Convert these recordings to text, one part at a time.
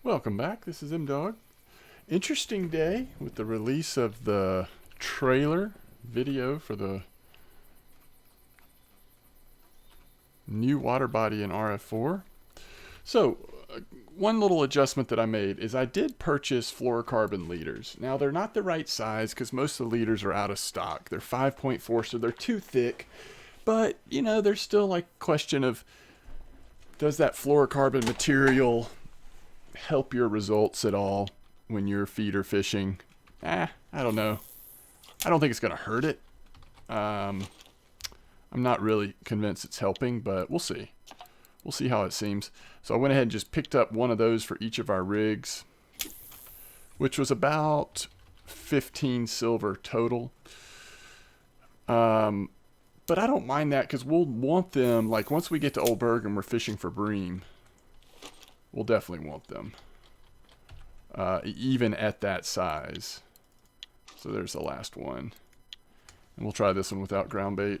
Welcome back. This is MDawg. Interesting day with the release of the trailer video for the new water body in RF4. So, one little adjustment that I made is I did purchase fluorocarbon leaders. Now, they're not the right size because most of the leaders are out of stock. They're 5.4, so they're too thick. But, you know, there's still like a question of, does that fluorocarbon material help your results at all when you're feeder fishing? I don't know. I don't think it's going to hurt it. I'm not really convinced it's helping, but we'll see. We'll see how it seems. So I went ahead and just picked up one of those for each of our rigs, which was about 15 silver total. But I don't mind that because we'll want them, like once we get to Old Berg and we're fishing for bream, we'll definitely want them. Even at that size. So there's the last one. And we'll try this one without ground bait.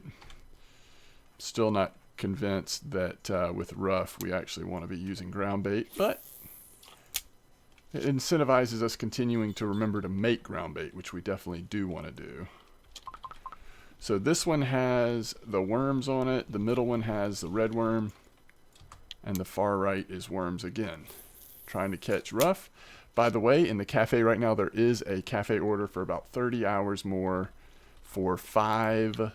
Still not convinced that with rough we actually want to be using ground bait, but it incentivizes us continuing to remember to make ground bait, which we definitely do want to do. So this one has the worms on it, the middle one has the red worm, and the far right is worms again. Trying to catch rough. By the way, in the cafe right now there is a cafe order for about 30 hours more for 5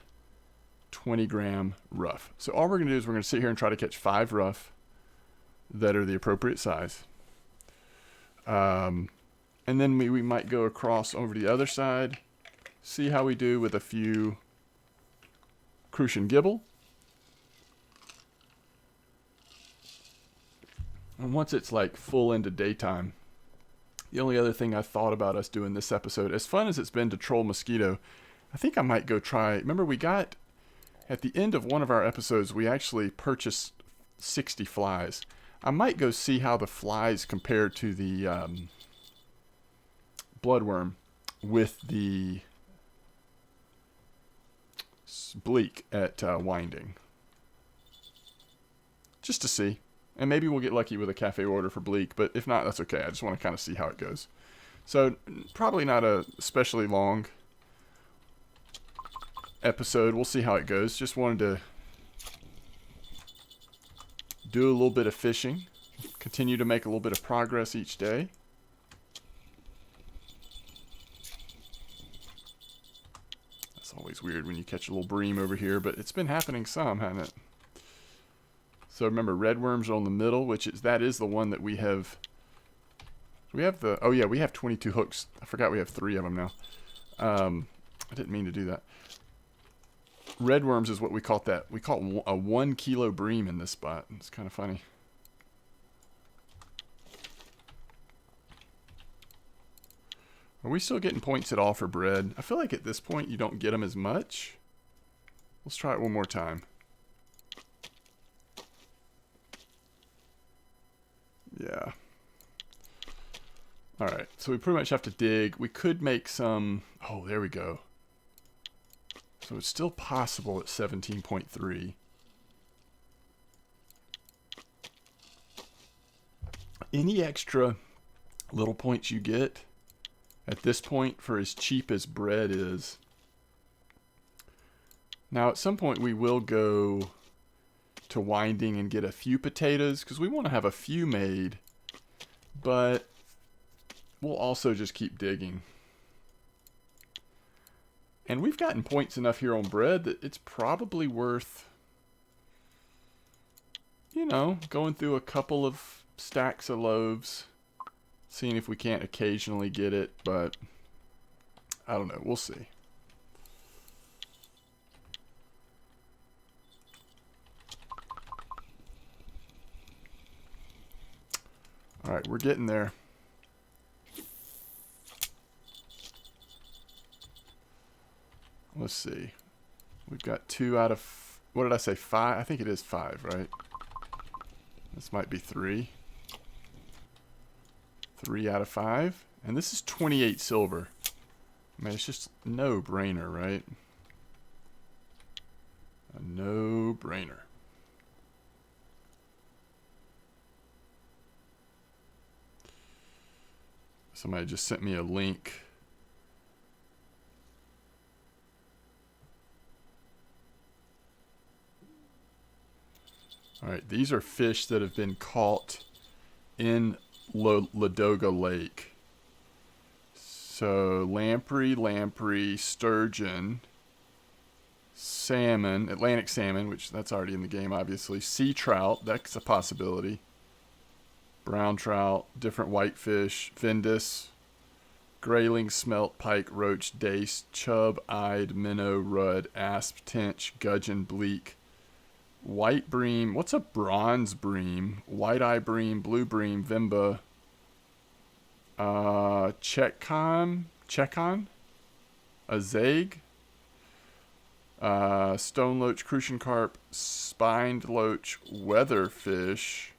20-gram rough. So all we're going to do is we're going to sit here and try to catch 5 rough that are the appropriate size. And then we might go across over to the other side, see how we do with a few Crucian gibble. And once it's like full into daytime, the only other thing I thought about us doing this episode, as fun as it's been to troll mosquito, I think I might go try. Remember, we got at the end of one of our episodes, we actually purchased 60 flies. I might go see how the flies compare to the bloodworm with the bleak at Winding. Just to see. And maybe we'll get lucky with a cafe order for bleak, but if not, that's okay. I just want to kind of see how it goes. So, probably not a especially long episode. We'll see how it goes. Just wanted to do a little bit of fishing. Continue to make a little bit of progress each day. That's always weird when you catch a little bream over here, but it's been happening some, hasn't it? So remember, red worms are on the middle, that is the one that we have. We have oh yeah, we have 22 hooks. I forgot we have 3 of them now. I didn't mean to do that. Red worms is what we caught that. We caught a 1 kilo bream in this spot. It's kind of funny. Are we still getting points at all for bread? I feel like at this point you don't get them as much. Let's try it one more time. Yeah. Alright, so we pretty much have to dig. We could make some. Oh, there we go. So it's still possible at 17.3. Any extra little points you get at this point for as cheap as bread is. Now at some point we will go to Winding and get a few potatoes because we want to have a few made, but we'll also just keep digging. And we've gotten points enough here on bread that it's probably worth, you know, going through a couple of stacks of loaves, seeing if we can't occasionally get it, but I don't know. We'll see. All right, we're getting there. Let's see. We've got 2 out of, what did I say, 5? I think it is 5, right? This might be 3. 3 out of 5. And this is 28 silver. I mean, it's just no brainer, right? A no brainer. Somebody just sent me a link. All right, these are fish that have been caught in Ladoga Lake. So lamprey, sturgeon, salmon, Atlantic salmon, which that's already in the game, obviously. Sea trout, that's a possibility. Brown trout, different whitefish, Vindus, grayling, smelt, pike, roach, dace, chub-eyed, minnow, rudd, asp, tench, gudgeon, bleak, white bream. What's a bronze bream? White-eye bream, blue bream, vimba, chekon, a zeg, stone loach, Crucian carp, spined loach, weatherfish,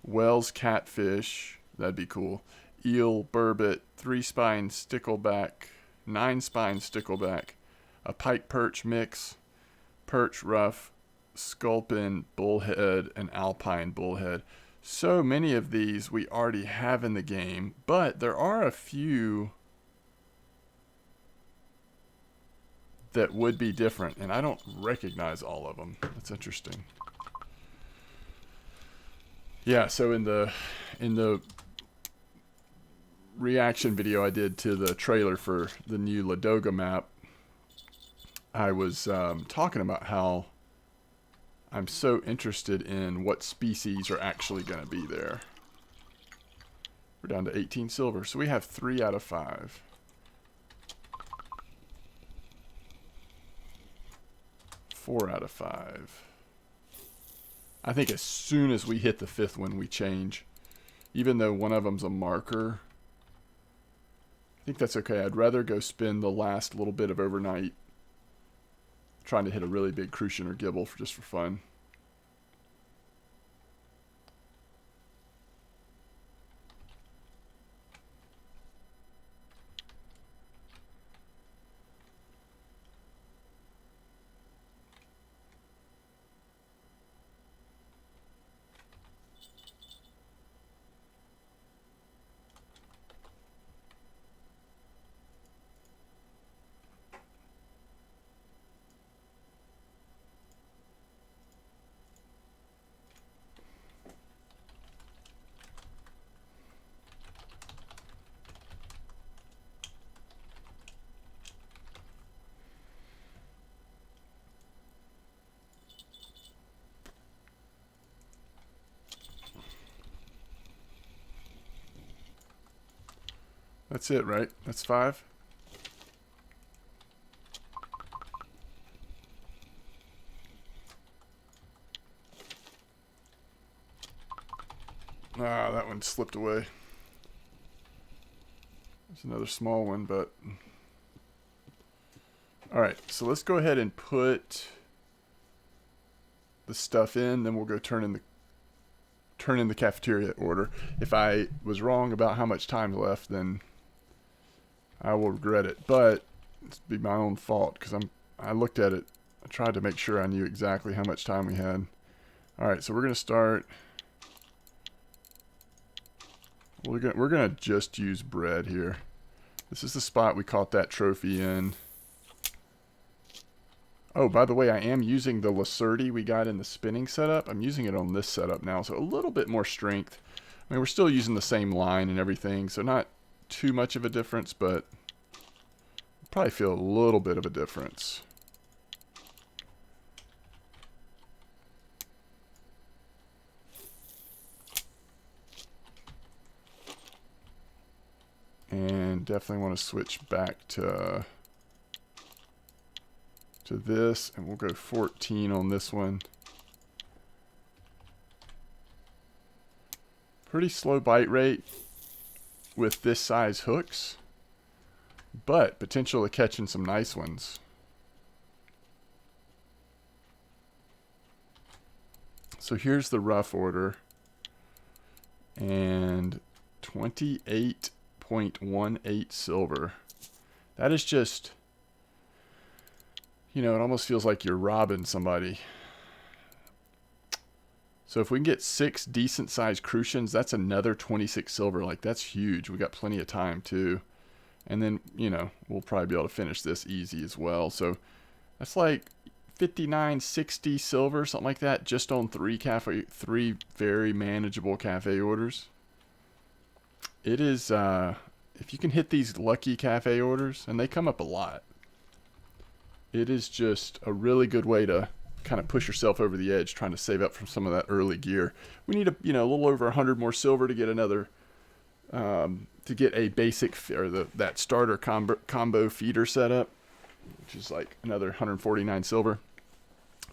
Wells catfish, that'd be cool, eel, burbot, 3-spine stickleback, 9-spine stickleback, a pike perch mix, perch rough, sculpin, bullhead, and alpine bullhead. So many of these we already have in the game, but there are a few that would be different, and I don't recognize all of them. That's interesting. Yeah, so in the reaction video I did to the trailer for the new Ladoga map, I was talking about how I'm so interested in what species are actually going to be there. We're down to 18 silver, so we have 3 out of 5. Four out of 5. I think as soon as we hit the 5th one, we change. Even though one of them's a marker, I think that's okay. I'd rather go spend the last little bit of overnight trying to hit a really big Crucian or Gibble just for fun. That's it, right? That's 5? Ah, that one slipped away. There's another small one, but... Alright, so let's go ahead and put the stuff in, then we'll go turn in the cafeteria order. If I was wrong about how much time's left, then I will regret it, but it's be my own fault because I looked at it. I tried to make sure I knew exactly how much time we had. All right, so we're gonna start. We're gonna just use bread here. This is the spot we caught that trophy in. Oh, by the way, I am using the Lacerti we got in the spinning setup. I'm using it on this setup now, so a little bit more strength. I mean, we're still using the same line and everything, so not too much of a difference, but probably feel a little bit of a difference. And definitely want to switch back to this, and we'll go 14 on this one. Pretty slow bite rate with this size hooks, but potential of catching some nice ones. So here's the rough order, and 28.18 silver. That is just, you know, it almost feels like you're robbing somebody. So if we can get 6 decent sized Crucians, that's another 26 silver. Like, that's huge. We got plenty of time too. And then, you know, we'll probably be able to finish this easy as well. So that's like 59, 60 silver, something like that, just on 3 very manageable cafe orders. It is, if you can hit these lucky cafe orders, and they come up a lot, it is just a really good way to kind of push yourself over the edge, trying to save up from some of that early gear. We need a little over 100 more silver to get another, to get a basic, or that starter combo feeder setup, which is like another 149 silver.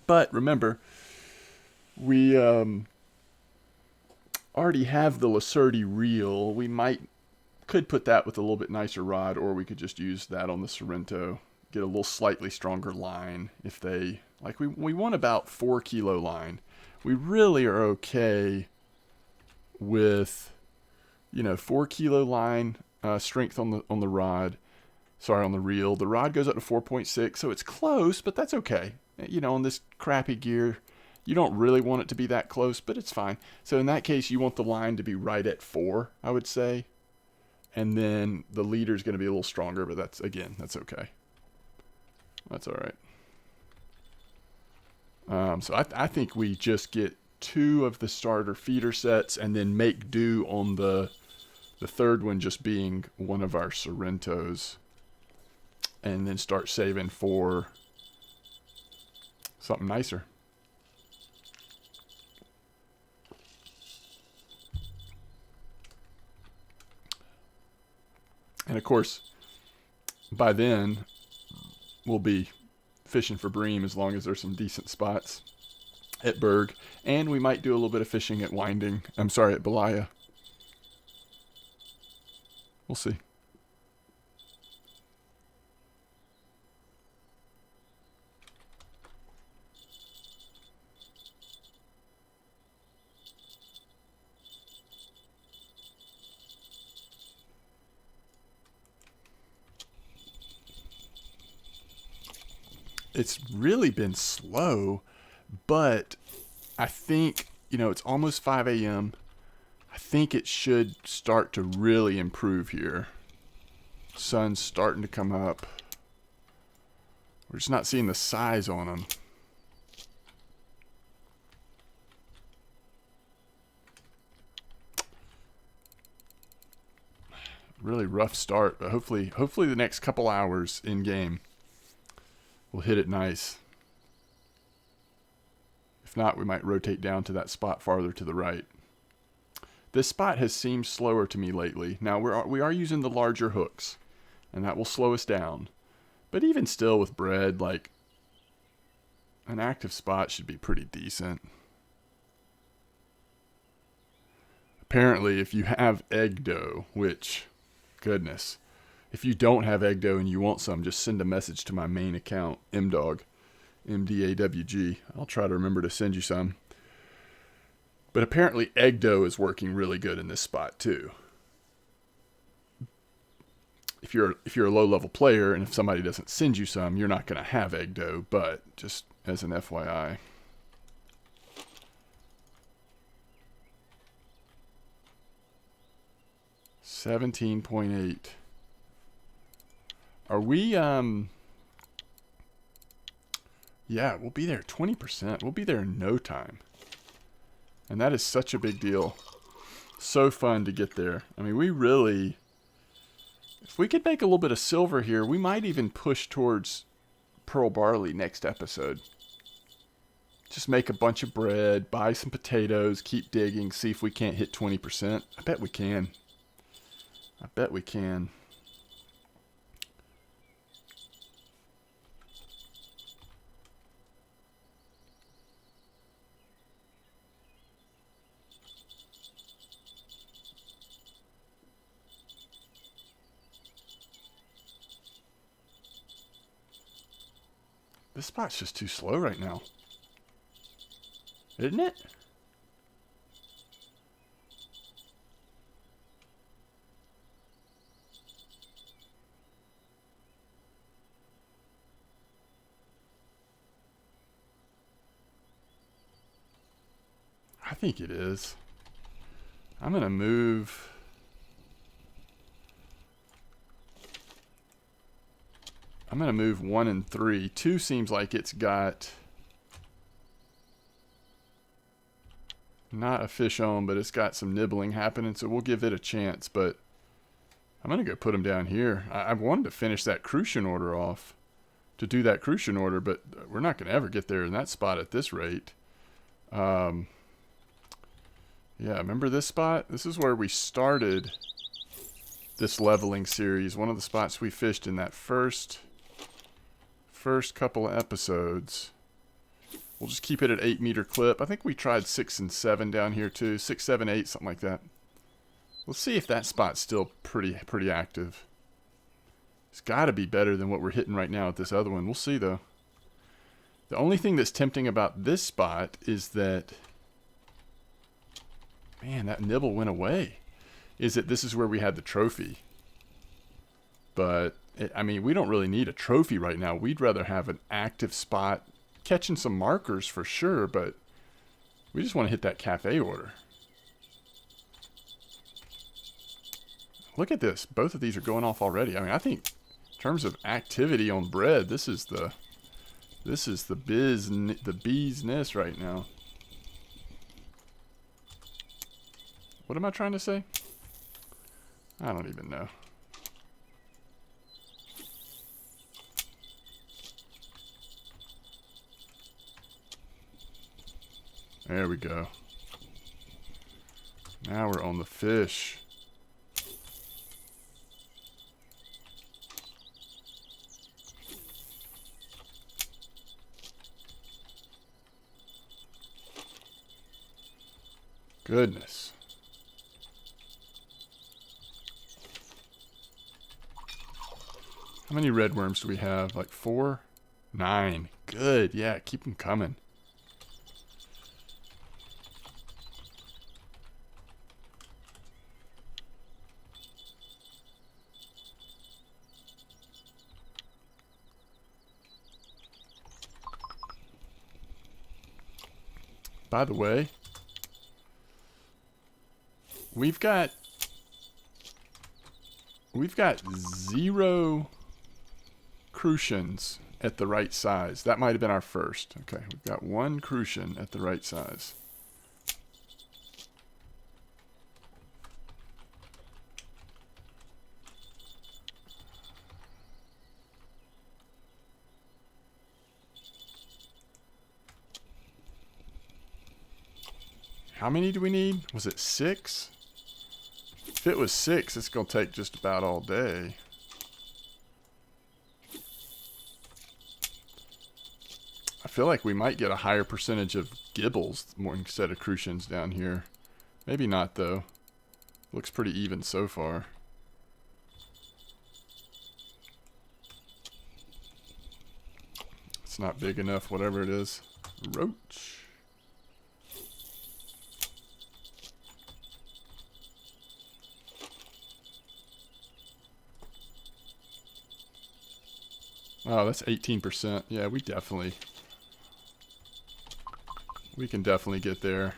But remember, we already have the Lacerti reel. We could put that with a little bit nicer rod, or we could just use that on the Sorrento, get a little slightly stronger line. If they, like, we want about 4 kilo line. We really are okay with, 4 kilo line strength on the rod. Sorry, on the reel. The rod goes up to 4.6, so it's close, but that's okay. On this crappy gear, you don't really want it to be that close, but it's fine. So in that case, you want the line to be right at 4, I would say. And then the leader is going to be a little stronger, but that's okay. That's all right. So I think we just get 2 of the starter feeder sets and then make do on the third one just being one of our Sorrentos, and then start saving for something nicer. And of course, by then, we'll be fishing for bream as long as there's some decent spots at Berg. And we might do a little bit of fishing at at Belaya. We'll see. It's really been slow, but I think, it's almost 5 a.m. I think it should start to really improve here. Sun's starting to come up. We're just not seeing the size on them. Really rough start, but hopefully the next couple hours in game we'll hit it nice. If not, we might rotate down to that spot farther to the right. This spot has seemed slower to me lately. Now we are using the larger hooks, and that will slow us down. But even still, with bread, like, an active spot should be pretty decent. Apparently, if you have egg dough, which, goodness, if you don't have egg dough and you want some, just send a message to my main account, MDawg, MDawg. I'll try to remember to send you some. But apparently egg dough is working really good in this spot too. If you're a low level player and if somebody doesn't send you some, you're not going to have egg dough, but just as an FYI. $17.8. Are we, yeah, we'll be there 20%. We'll be there in no time. And that is such a big deal. So fun to get there. I mean, we really, if we could make a little bit of silver here, we might even push towards pearl barley next episode. Just make a bunch of bread, buy some potatoes, keep digging, see if we can't hit 20%. I bet we can. I bet we can. This spot's just too slow right now. Isn't it? think it is. I'm going to move. I'm going to move 1 and 3. 2 seems like it's got not a fish on, but it's got some nibbling happening, so we'll give it a chance. But I'm going to go put them down here. I wanted to finish that Crucian order off, to do that Crucian order, but we're not going to ever get there in that spot at this rate. Yeah, remember this spot? This is where we started this leveling series. One of the spots we fished in that first couple of episodes. We'll just keep it at 8-meter clip. I think we tried 6 and 7 down here too. 6, 7, 8, something like that. Let's see if that spot's still pretty active. It's got to be better than what we're hitting right now at this other one. We'll see though. The only thing that's tempting about this spot is that, man, that nibble went away. Is that this is where we had the trophy. But, I mean, we don't really need a trophy right now. We'd rather have an active spot, catching some markers for sure, but we just want to hit that cafe order. Look at this. Both of these are going off already. I mean, I think in terms of activity on bread, this is the bee's nest right now. What am I trying to say? I don't even know. There we go. Now we're on the fish. Goodness. How many red worms do we have? Like 4? 9. Good. Yeah, keep them coming. By the way, we've got 0 Crucians at the right size. That might have been our first. Okay, we've got 1 Crucian at the right size. How many do we need? Was it 6? If it was 6, it's going to take just about all day. I feel like we might get a higher percentage of gibbles more instead of Crucians down here. Maybe not though. Looks pretty even so far. It's not big enough, whatever it is. Roach. Oh, that's 18%. Yeah, we can definitely get there.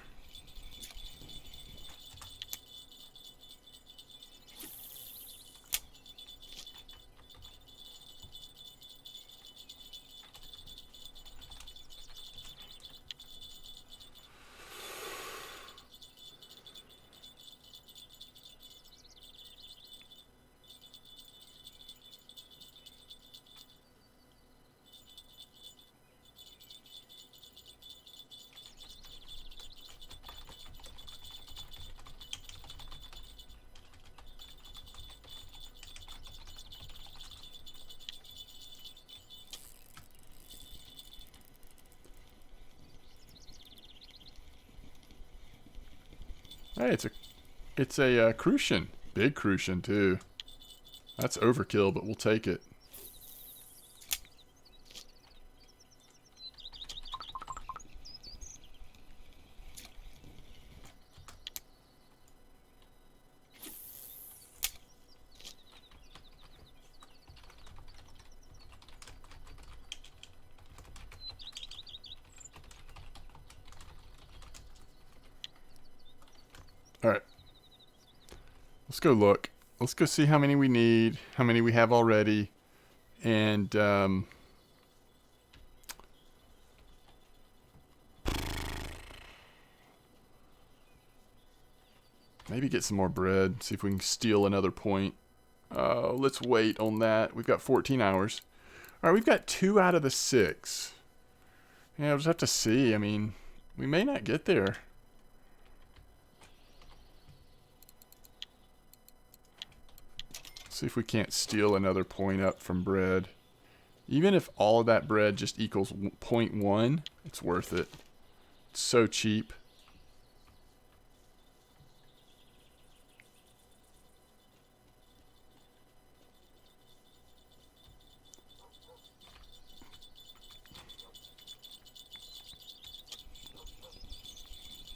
Hey, it's a Crucian. Big Crucian too. That's overkill, but we'll take it. All right. Let's go look. Let's go see how many we need, how many we have already, and maybe get some more bread, see if we can steal another point. Let's wait on that. We've got 14 hours. All right, we've got 2 out of the 6. Yeah, we'll just have to see. I mean, we may not get there. See if we can't steal another point up from bread. Even if all of that bread just equals 0.1, it's worth it. It's so cheap.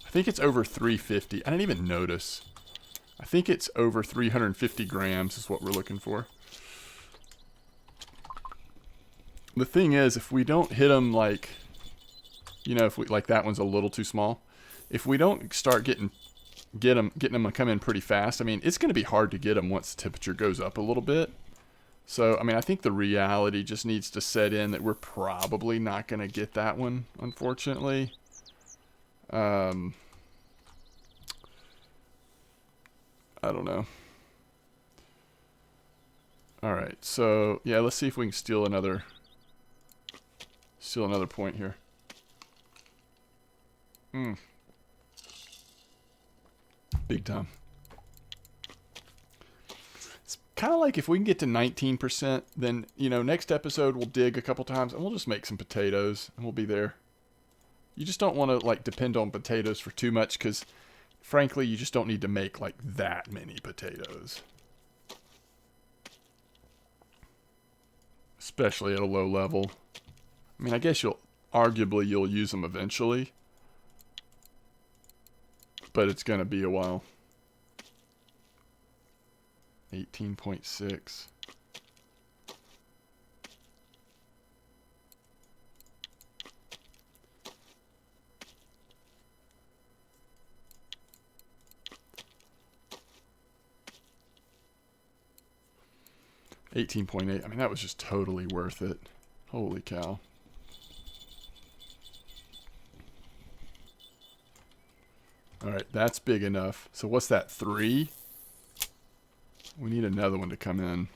I think it's over 350. I didn't even notice. I think it's over 350 grams is what we're looking for. The thing is, if we don't hit them like, you know, if we like that one's a little too small. If we don't start getting them to come in pretty fast, I mean, it's going to be hard to get them once the temperature goes up a little bit. So, I mean, I think the reality just needs to set in that we're probably not going to get that one, unfortunately. I don't know. All right, so yeah, let's see if we can steal another point here. Big time. It's kind of like if we can get to 19%, then, you know, next episode we'll dig a couple times and we'll just make some potatoes and we'll be there. You just don't want to like depend on potatoes for too much because frankly, you just don't need to make like that many potatoes. Especially at a low level. I mean, I guess you'll use them eventually. But it's going to be a while. 18.6. $18.8. I mean, that was just totally worth it. Holy cow. All right, that's big enough. So what's that, 3? We need another one to come in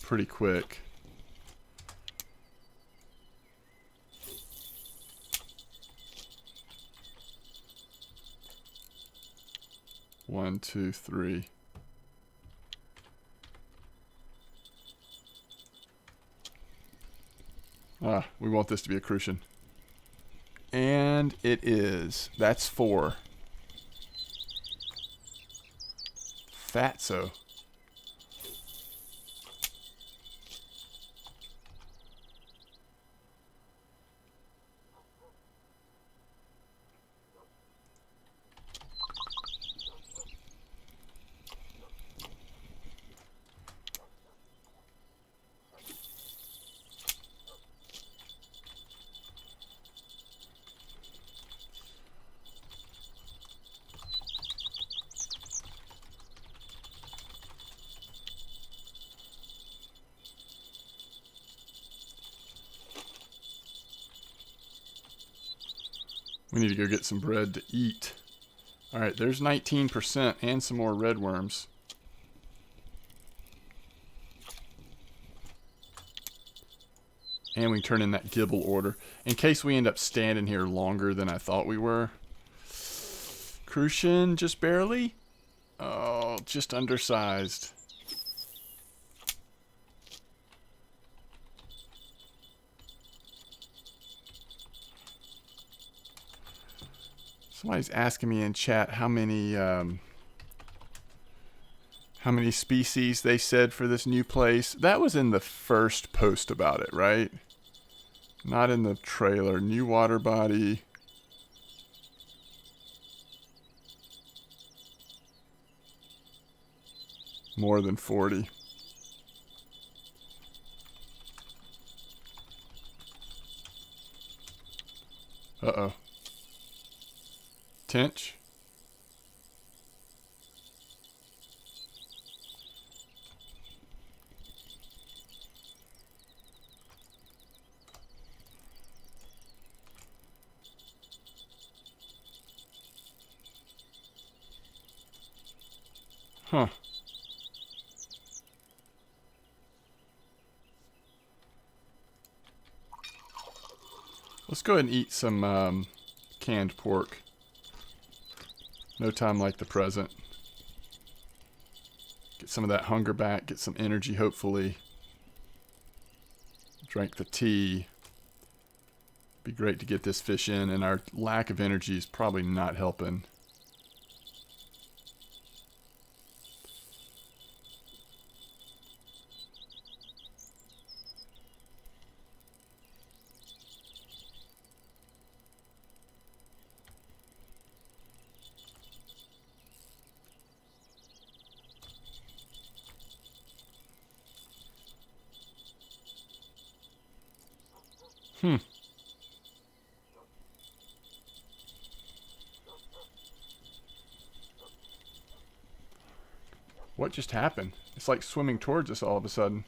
pretty quick. One, two, three. We want this to be a Crucian. And it is. That's 4. Fatso. We need to go get some bread to eat. All right, there's 19% and some more red worms. And we can turn in that gibble order. In case we end up standing here longer than I thought we were. Crucian, just barely. Oh, just undersized. Somebody's asking me in chat how many species they said for this new place. That was in the first post about it, right? Not in the trailer. New water body. More than 40. Uh-oh. Tench. Huh. Let's go ahead and eat some canned pork. No time like the present. Get some of that hunger back, get some energy hopefully. Drank the tea. Be great to get this fish in, and our lack of energy is probably not helping. What just happened? It's like swimming towards us all of a sudden.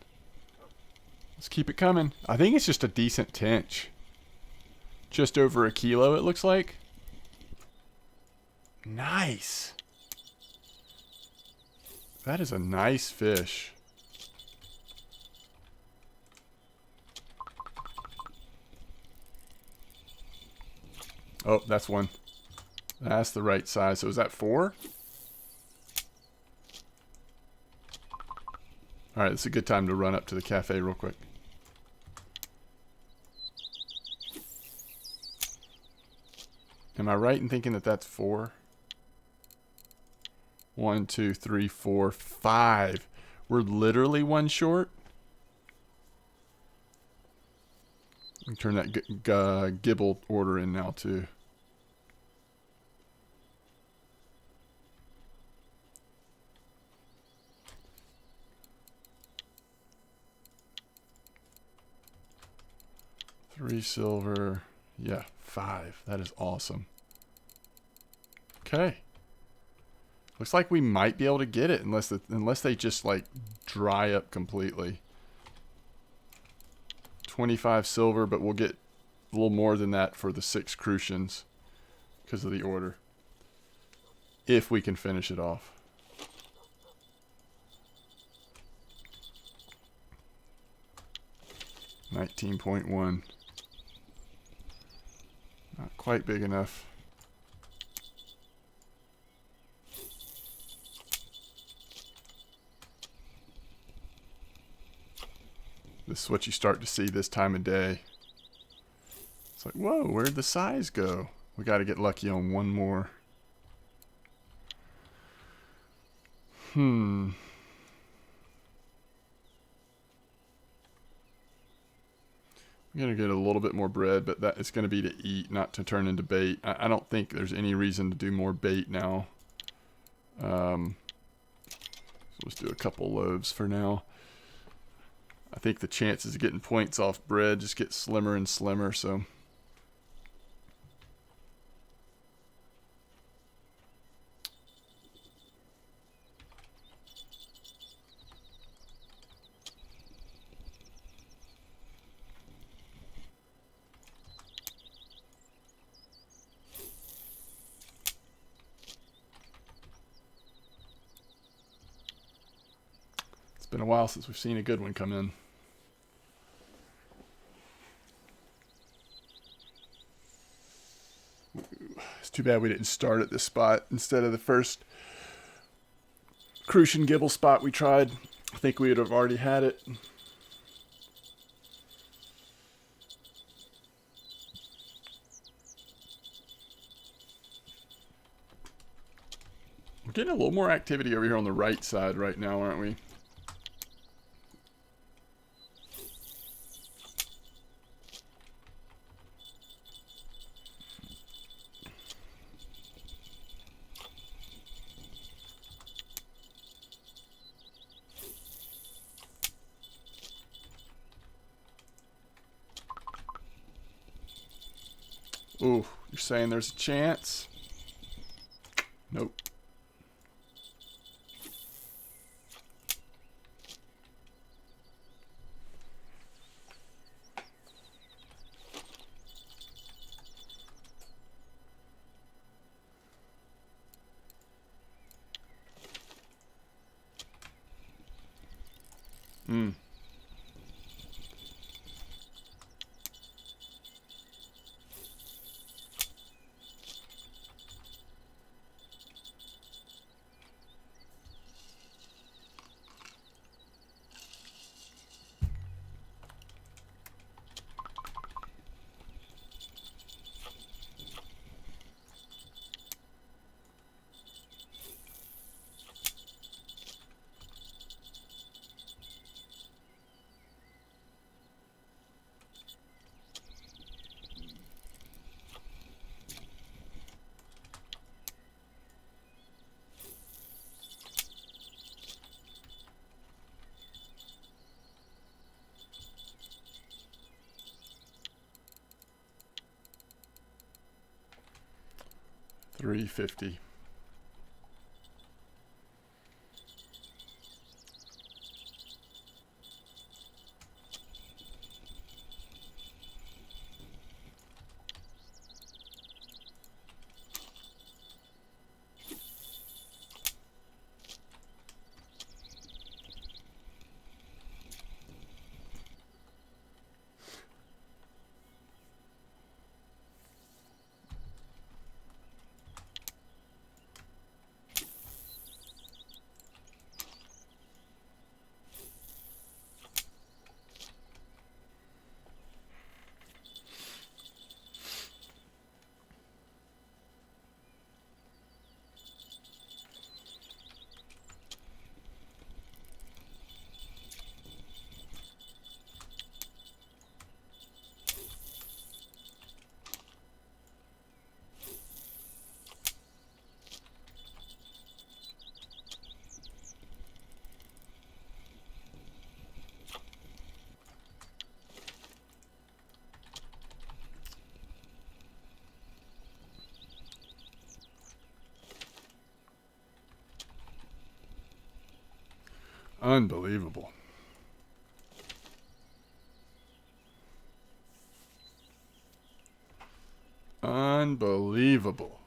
Let's keep it coming. I think it's just a decent tench. Just over a kilo, it looks like. Nice. That is a nice fish. Oh, that's one. That's the right size. So is that 4? Alright, it's a good time to run up to the cafe real quick. Am I right in thinking that that's 4? 1, 2, 3, 4, 5. We're literally one short. Let me turn that gibble order in now too. $3 silver. Yeah, 5. That is awesome. Okay. Looks like we might be able to get it unless they just like dry up completely. 25 silver, but we'll get a little more than that for the 6 Crucians because of the order. If we can finish it off. $19.1. Not quite big enough. This is what you start to see this time of day. It's like, whoa, where'd the size go? We got to get lucky on one more. I'm going to get a little bit more bread, but that it's going to be to eat, not to turn into bait. I don't think there's any reason to do more bait now. So let's do a couple loaves for now. I think the chances of getting points off bread just get slimmer and slimmer, so. It's been a while since we've seen a good one come in. It's too bad we didn't start at this spot instead of the first Crucian gibble spot we tried. I think we would have already had it. We're getting a little more activity over here on the right side right now, aren't we? Ooh, you're saying there's a chance? Nope. Hmm. $3.50. Unbelievable. Unbelievable.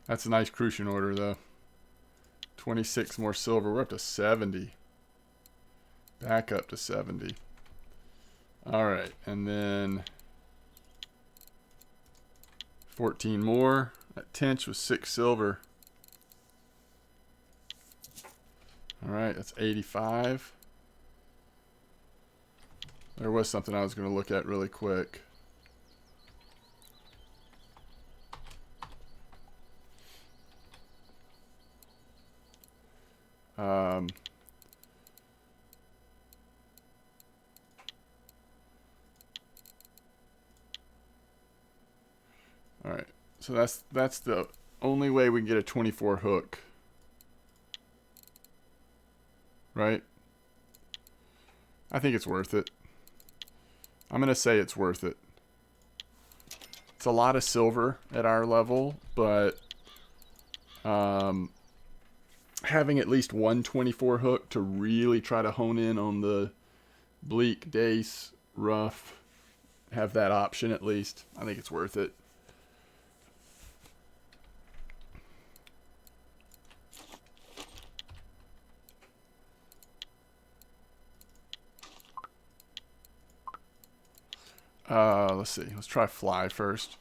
That's a nice Crucian order, though. 26 more silver. We're up to 70. Back up to 70. All right, and then 14 more. That tench was 6 silver. All right, that's 85. There was something I was going to look at really quick. All right, so that's the only way we can get a 24 hook, right? I think it's worth it. I'm gonna say it's worth it. It's a lot of silver at our level, but having at least one 24 hook to really try to hone in on the bleak, dace, rough, have that option at least. I think it's worth it. Let's see. Let's try fly first.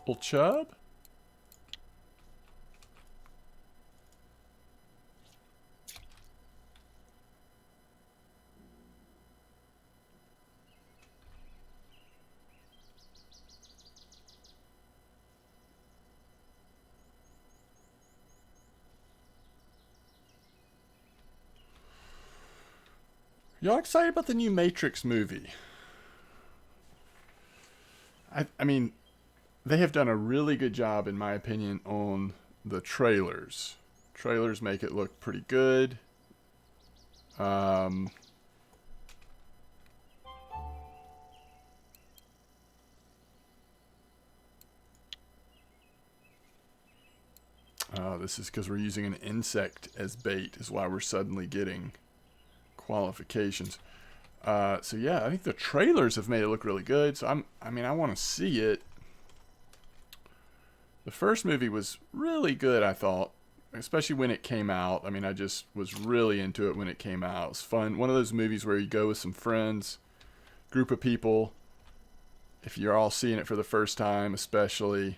Little chub. Y'all excited about the new Matrix movie? I mean, they have done a really good job, in my opinion, on the trailers. Trailers make it look pretty good. This is because we're using an insect as bait, is why we're suddenly getting qualifications. So yeah, I think the trailers have made it look really good. So I mean, I want to see it. The first movie was really good, I thought, especially when it came out. I mean, I just was really into it when it came out. It was fun. One of those movies where you go with some friends, group of people. If you're all seeing it for the first time, especially,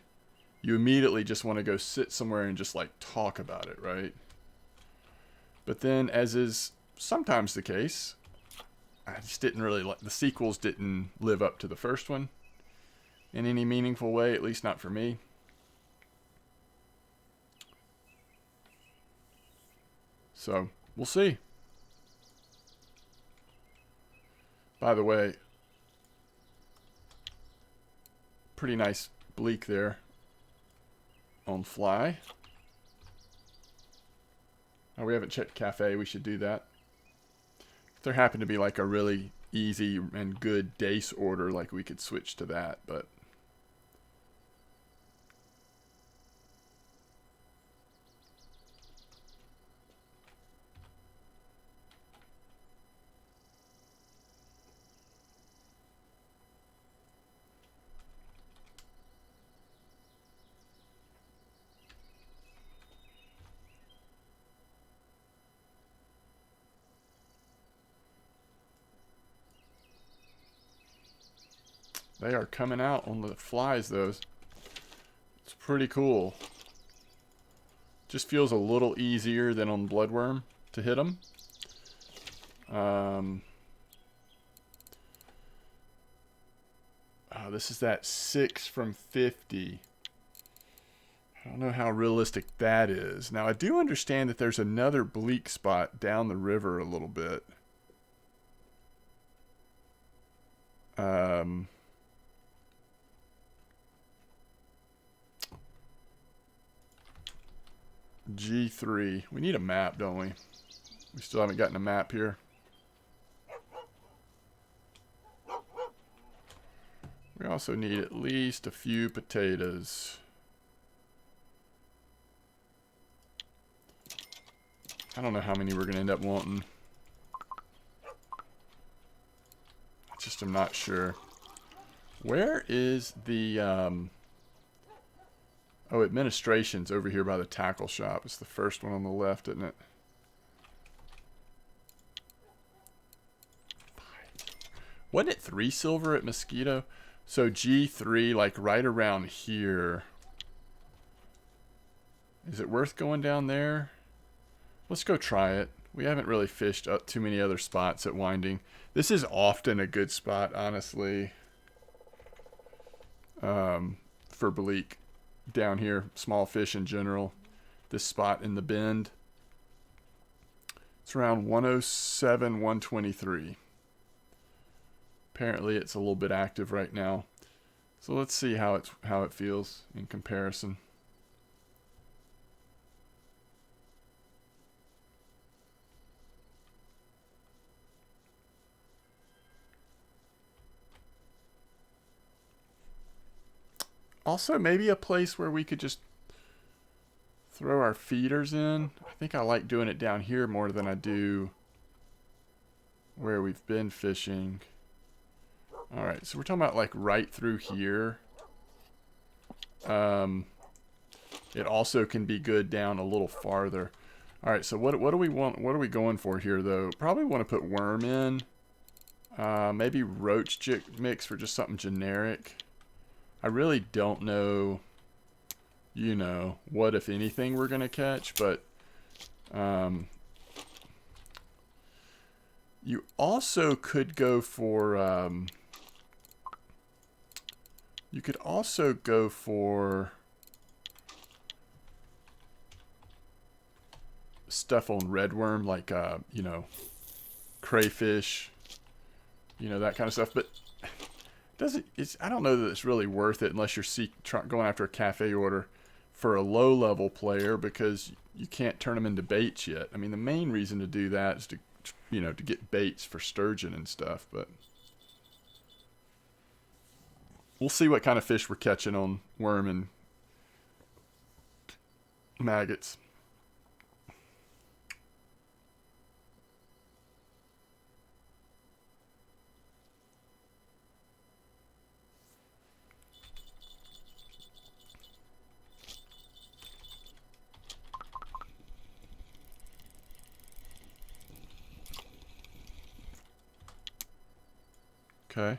you immediately just want to go sit somewhere and just like talk about it, right? But then, as is sometimes the case, I just didn't really like the sequels. Didn't live up to the first one in any meaningful way, at least not for me. So we'll see. By the way, pretty nice bleak there on fly. Oh, we haven't checked cafe. We should do that. If there happened to be like a really easy and good dace order, like we could switch to that, but they are coming out on the flies, though. It's pretty cool. Just feels a little easier than on Bloodworm to hit them. Oh, this is that 6 from 50. I don't know how realistic that is. Now, I do understand that there's another bleak spot down the river a little bit. G3. We need a map, don't we? We still haven't gotten a map here. We also need at least a few potatoes. I don't know how many we're going to end up wanting. I just am not sure. Where is the... Oh, administration's over here by the tackle shop. It's the first one on the left, isn't it? Wasn't it 3 silver at Mosquito? So G3, like right around here. Is it worth going down there? Let's go try it. We haven't really fished up too many other spots at Winding. This is often a good spot, honestly. For bleak. Down here, small fish in general. This spot in the bend. It's around 107, 123. Apparently it's a little bit active right now. So let's see how it feels in comparison. Also, maybe a place where we could just throw our feeders in. I think I like doing it down here more than I do where we've been fishing. Alright, so we're talking about like right through here. It also can be good down a little farther. Alright, so what do we want? What are we going for here, though? Probably want to put worm in. Maybe roach mix for just something generic. I really don't know, you know, what, if anything, we're going to catch, but you also could go for, you could also go for stuff on redworm, like, you know, crayfish, you know, that kind of stuff, but I don't know that it's really worth it unless you're going after a cafe order for a low-level player, because you can't turn them into baits yet. I mean, the main reason to do that is to, you know, to get baits for sturgeon and stuff, but we'll see what kind of fish we're catching on worm and maggots. Okay.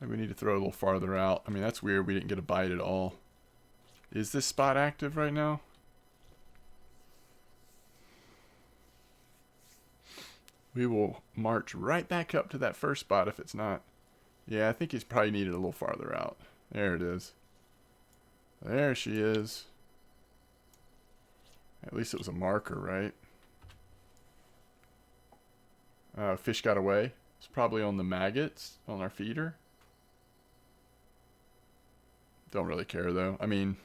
Maybe we need to throw a little farther out. I mean, that's weird. We didn't get a bite at all. Is this spot active right now? We will march right back up to that first spot if it's not. Yeah, I think he's probably needed a little farther out. There it is. There she is. At least it was a marker, right? Fish got away. It's probably on the maggots on our feeder. Don't really care though. I mean,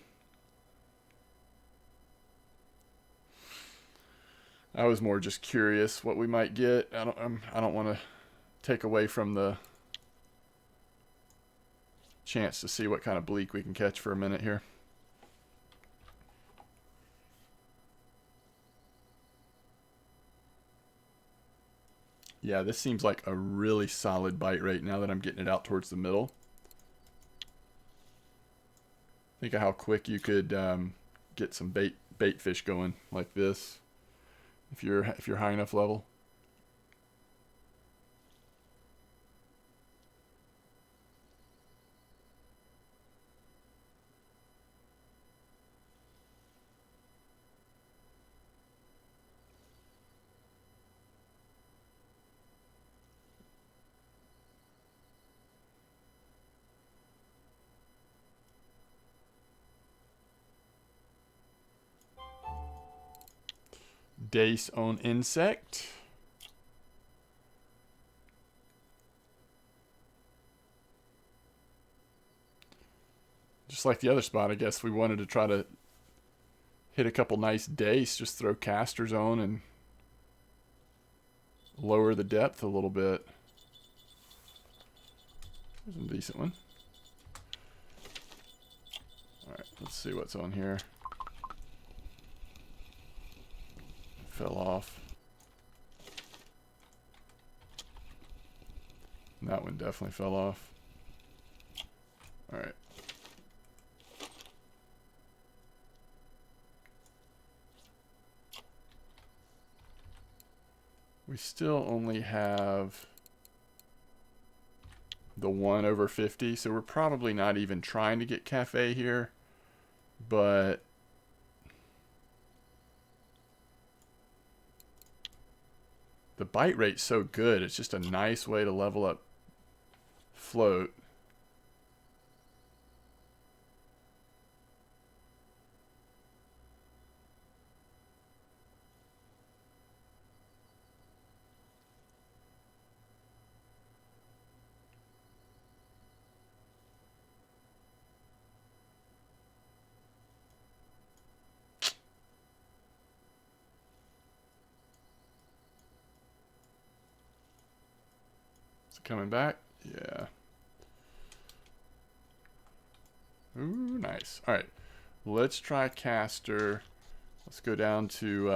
I was more just curious what we might get. I don't want to take away from the chance to see what kind of bleak we can catch for a minute here. Yeah, this seems like a really solid bite rate now that I'm getting it out towards the middle. Think of how quick you could get some bait fish going like this if you're high enough level. Dace on insect. Just like the other spot, I guess we wanted to try to hit a couple nice dace, just throw casters on and lower the depth a little bit. There's a decent one. Alright, let's see what's on here. Fell off. That one definitely fell off. Alright. We still only have the 1 over 50, so we're probably not even trying to get cafe here, but the bite rate's so good. It's just a nice way to level up float. Coming back? Yeah. Ooh, nice. Alright. Let's try caster. Let's go down to,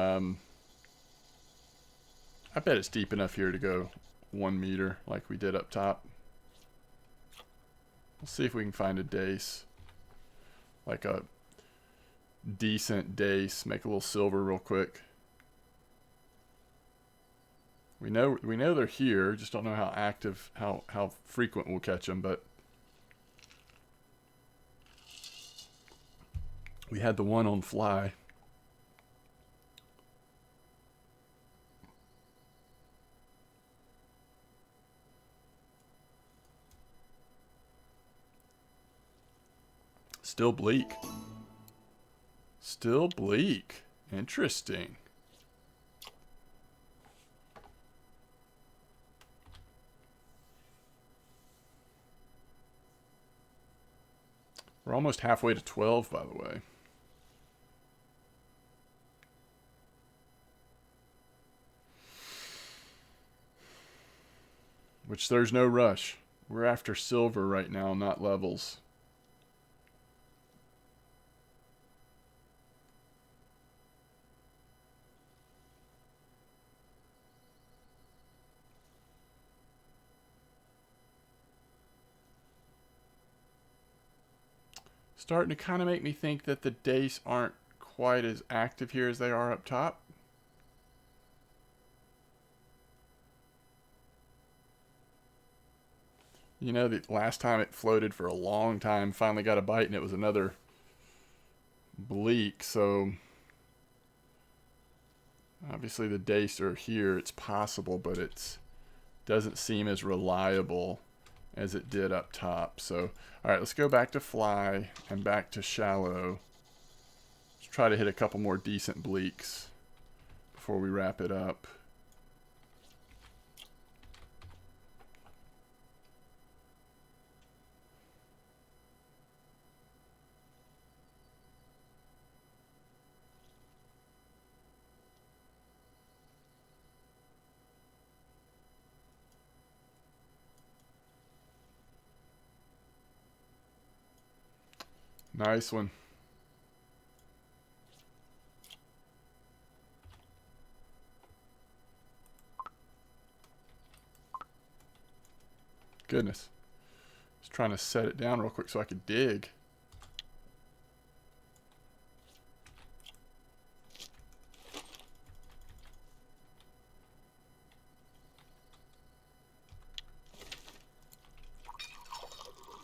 I bet it's deep enough here to go 1 meter like we did up top. We'll see if we can find a dace. Like a decent dace. Make a little silver real quick. We know they're here. Just don't know how active, how frequent we'll catch them. But we had the one on fly. Still bleak. Still bleak. Interesting. We're almost halfway to 12, by the way. Which there's no rush. We're after silver right now, not levels. Starting to kind of make me think that the dace aren't quite as active here as they are up top. You know, the last time it floated for a long time, finally got a bite, and it was another bleak. So obviously the dace are here. It's possible, but it doesn't seem as reliable as it did up top. So, all right, let's go back to fly and back to shallow. Let's try to hit a couple more decent bleaks before we wrap it up. Nice one. Goodness. Just trying to set it down real quick so I could dig.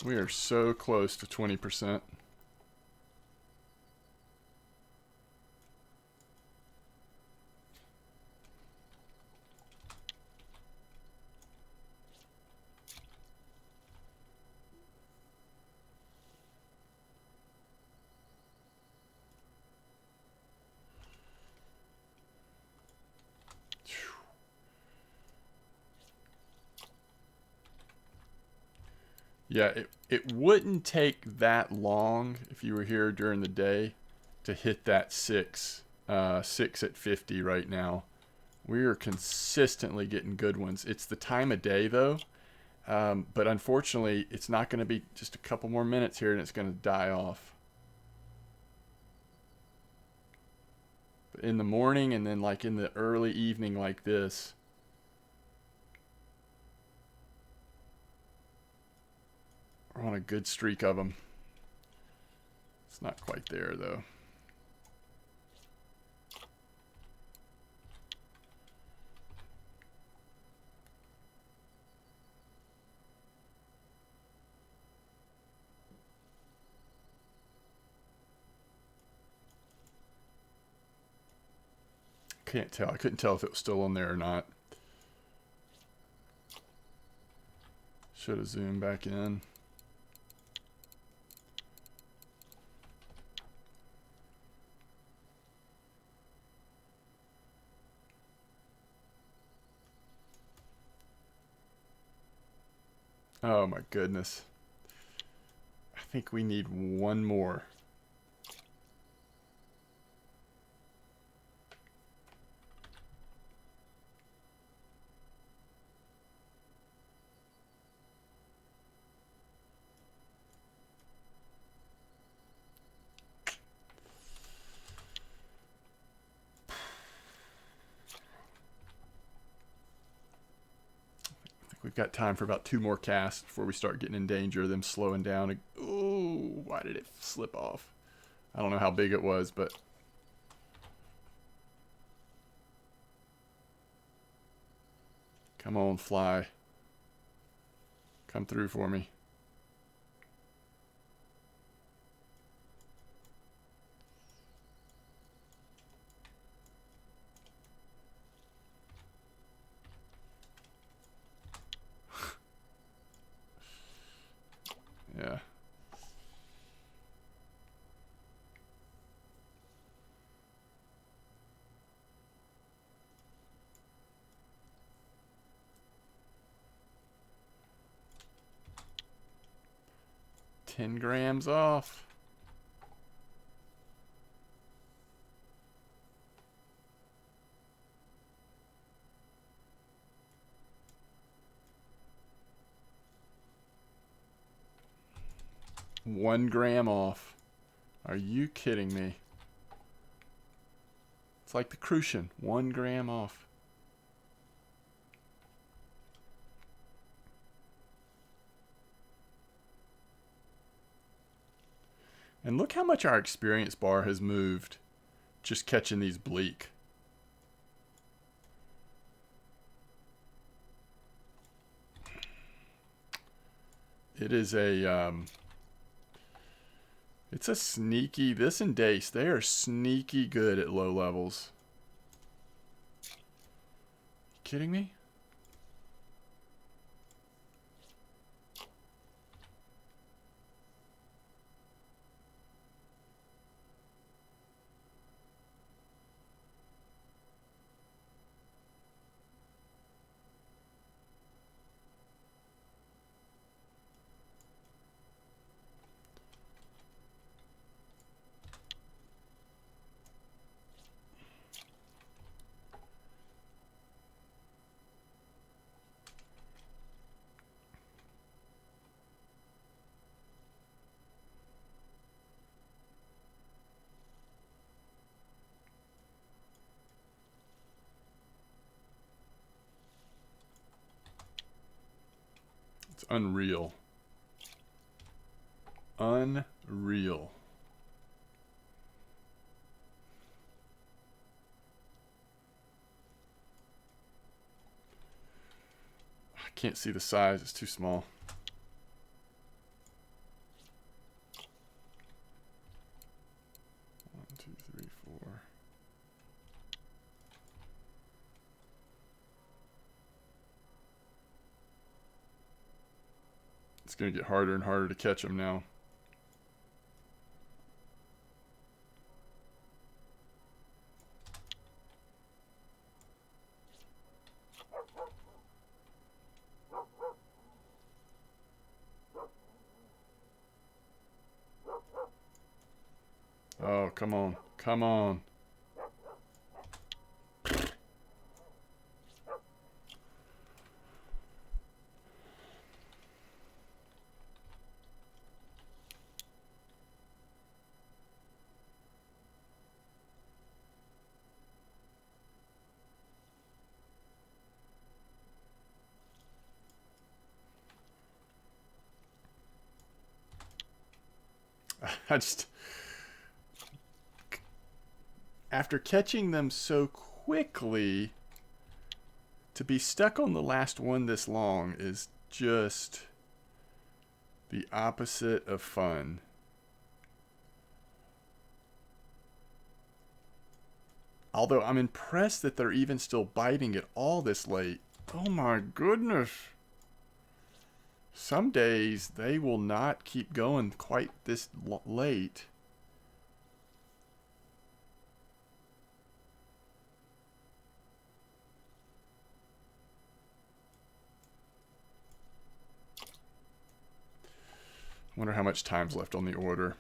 We are so close to 20%. Yeah, it wouldn't take that long if you were here during the day to hit that 6 at 50 right now. We are consistently getting good ones. It's the time of day though, but unfortunately it's not going to be just a couple more minutes here and it's going to die off. But in the morning and then like in the early evening like this, we're on a good streak of them. It's not quite there though. Can't tell. I couldn't tell if it was still on there or not. Should have zoomed back in. Oh my goodness. I think we need one more. We've got time for about 2 more casts before we start getting in danger of them slowing down. Ooh, why did it slip off? I don't know how big it was, but Come on, fly. Come through for me. Yeah. $10 grams off. $1 gram off. Are you kidding me? It's like the Crucian. 1 gram off. And look how much our experience bar has moved just catching these bleak. It is a it's a sneaky, this and Dace, they are sneaky good at low levels. You kidding me? It's unreal. Unreal. I can't see the size, it's too small. One, two, three, four. It's going to get harder and harder to catch them now. Oh, come on. Come on. I just... After catching them so quickly, to be stuck on the last one this long is just the opposite of fun. Although I'm impressed that they're even still biting at all this late. Oh my goodness. Some days they will not keep going quite this late. Wonder how much time's left on the order.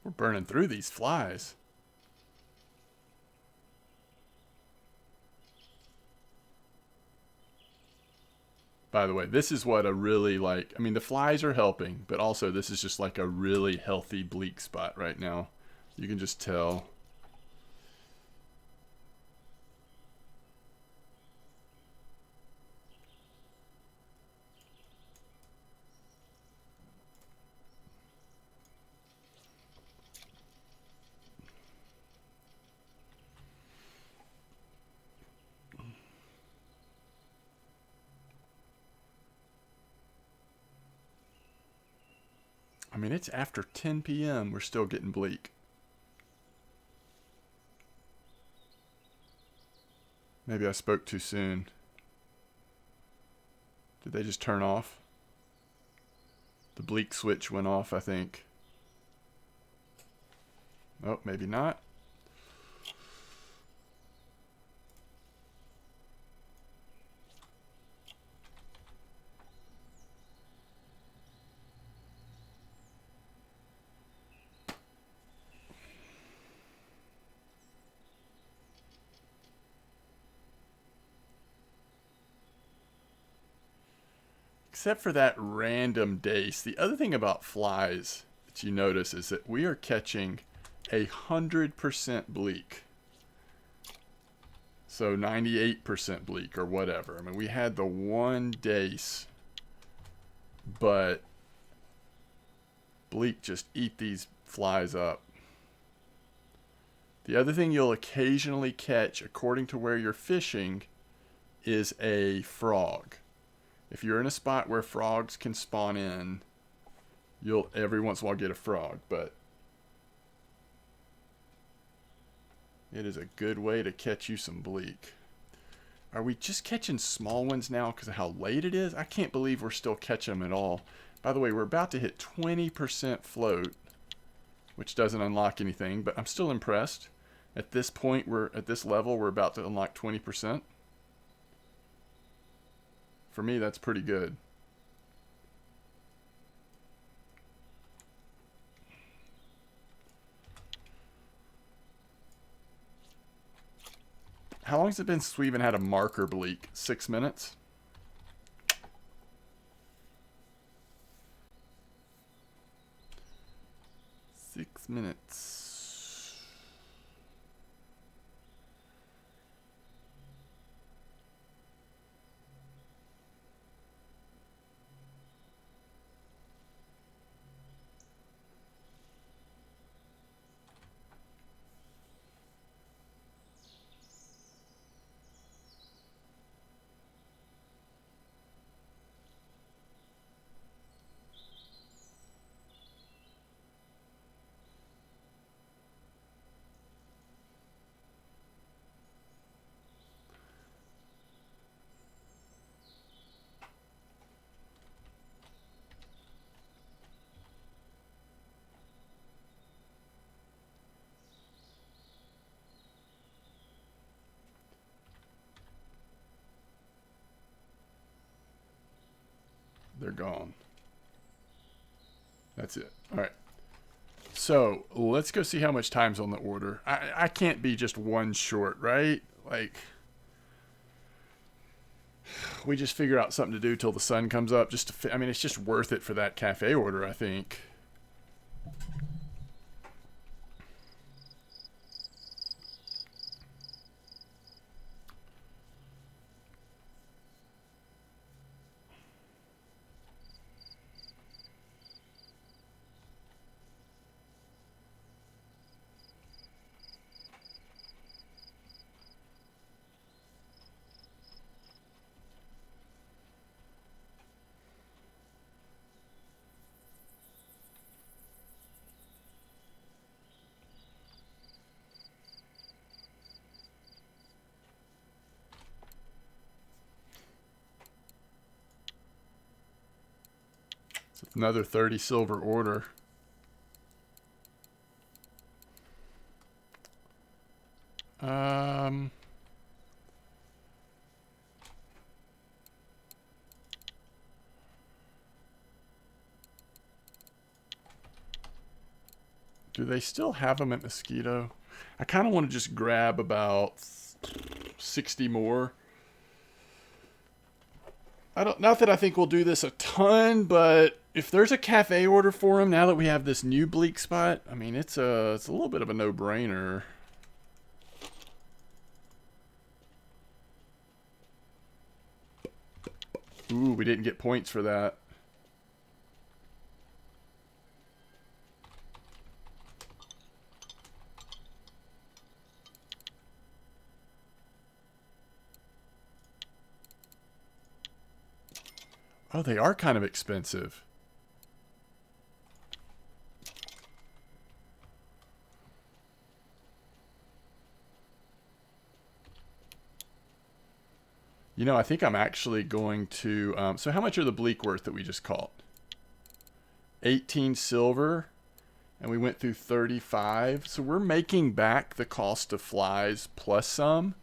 We're burning through these flies. By the way, this is what a really like, I mean, the flies are helping, but also this is just like a really healthy bleak spot right now. You can just tell. I mean, it's after 10 p.m. We're still getting bleak. Maybe I spoke too soon. Did they just turn off? The bleak switch went off, I think. Oh, maybe not. Except for that random dace. The other thing about flies that you notice is that we are catching 100% bleak. So 98% bleak or whatever. I mean, we had the one dace, but bleak just eat these flies up. The other thing you'll occasionally catch, according to where you're fishing, is a frog. If you're in a spot where frogs can spawn in, you'll every once in a while get a frog, but it is a good way to catch you some bleak. Are we just catching small ones now because of how late it is? I can't believe we're still catching them at all. By the way, we're about to hit 20% float, which doesn't unlock anything, but I'm still impressed. At this point, at this level, we're about to unlock 20%. For me, that's pretty good. How long has it been since we even had a marker bleak? 6 minutes? Six minutes. They're gone. That's it. All right. So let's go see how much time's on the order. I can't be just one short, right? Like, we just figure out something to do till the sun comes up. I mean, it's just worth it for that cafe order, I think. Another 30 silver order. Do they still have them at Mosquito? I kind of want to just grab about 60 more. not that I think we'll do this a ton, but if there's a cafe order for him now that we have this new bleak spot, I mean, it's a little bit of a no-brainer. Ooh, we didn't get points for that. Oh, they are kind of expensive. You know, I think I'm actually going to... so how much are the bleak worth that we just caught? 18 silver. And we went through 35. So we're making back the cost of flies plus some.